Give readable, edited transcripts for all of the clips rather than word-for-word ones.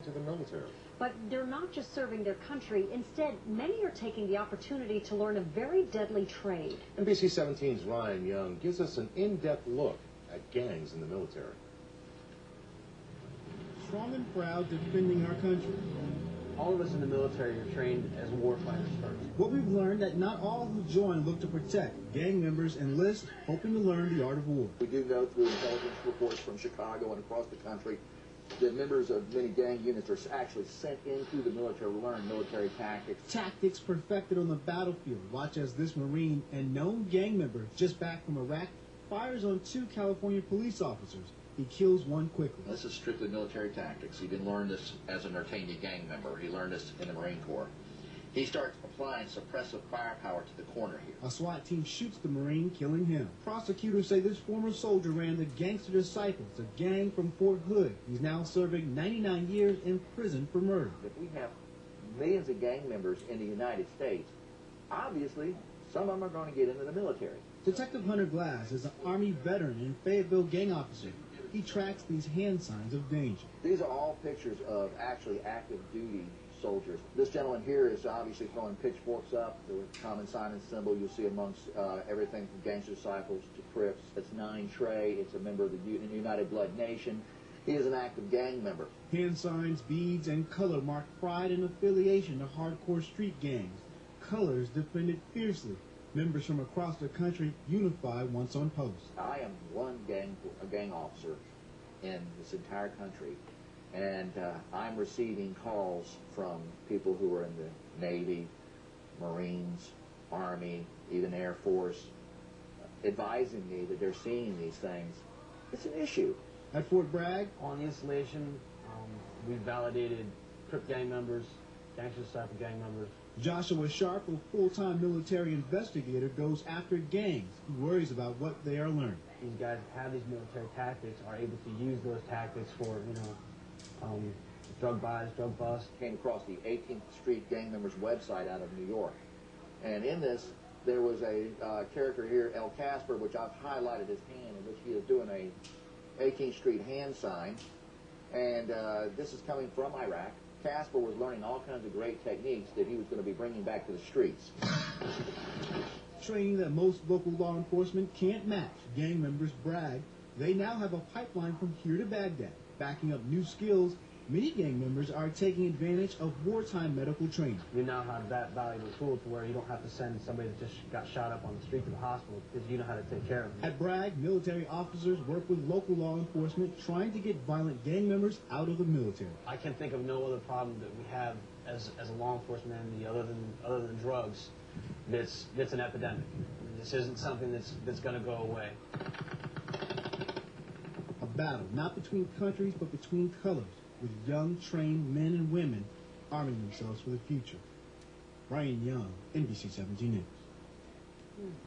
to the military. But they're not just serving their country. Instead, many are taking the opportunity to learn a very deadly trade. NBC 17's Ryan Young gives us an in-depth look at gangs in the military. Strong and proud, defending our country. All of us in the military are trained as warfighters first. What we've learned that not all who join look to protect. Gang members enlist, hoping to learn the art of war. We do know through intelligence reports from Chicago and across the country that members of many gang units are actually sent into the military to learn military tactics. Tactics perfected on the battlefield. Watch as this Marine and known gang member, just back from Iraq, fires on 2 California police officers. He kills one quickly. This is strictly military tactics. He didn't learn this as an Artania gang member. He learned this in the Marine Corps. He starts applying suppressive firepower to the corner here. A SWAT team shoots the Marine, killing him. Prosecutors say this former soldier ran the Gangster Disciples, a gang from Fort Hood. He's now serving 99 years in prison for murder. If we have millions of gang members in the United States, obviously some of them are going to get into the military. Detective Hunter Glass is an Army veteran and Fayetteville gang officer. He tracks these hand signs of danger. These are all pictures of actually active duty soldiers. This gentleman here is obviously throwing pitchforks up, the common sign and symbol you'll see amongst everything from Gangster Disciples to Crips. It's 9 Trey. It's a member of the United Blood Nation. He is an active gang member. Hand signs, beads, and color mark pride and affiliation to hardcore street gangs. Colors defended fiercely. Members from across the country unify once on post. I am one gang officer in this entire country, and I'm receiving calls from people who are in the Navy, Marines, Army, even Air Force, advising me that they're seeing these things. It's an issue. At Fort Bragg, On the installation, we validated Crip gang members, Gangster Disciple gang members. Joshua Sharp, a full-time military investigator, goes after gangs. He worries about what they are learning. These guys have these military tactics, are able to use those tactics for, drug buys, drug busts. Came across the 18th Street Gang Members website out of New York. And in this, there was a character here, El Casper, which I've highlighted his hand, in which he is doing a 18th Street hand sign. And this is coming from Iraq. Casper was learning all kinds of great techniques that he was going to be bringing back to the streets. Training that most local law enforcement can't match. Gang members brag they now have a pipeline from here to Baghdad. Backing up new skills, many gang members are taking advantage of wartime medical training. You now have that valuable tool to where you don't have to send somebody that just got shot up on the street to the hospital because you know how to take care of them. At Bragg, military officers work with local law enforcement trying to get violent gang members out of the military. I can think of no other problem that we have as a law enforcement entity other than drugs that's an epidemic. This isn't something that's going to go away. A battle not between countries but between colors, with young trained men and women arming themselves for the future. Ryan Young, NBC 17 News.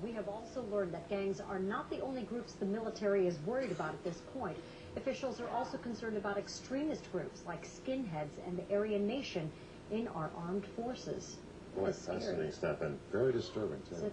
We have also learned that gangs are not the only groups the military is worried about at this point. Officials are also concerned about extremist groups like skinheads and the Aryan Nation in our armed forces. Boy, fascinating stuff and very disturbing, too.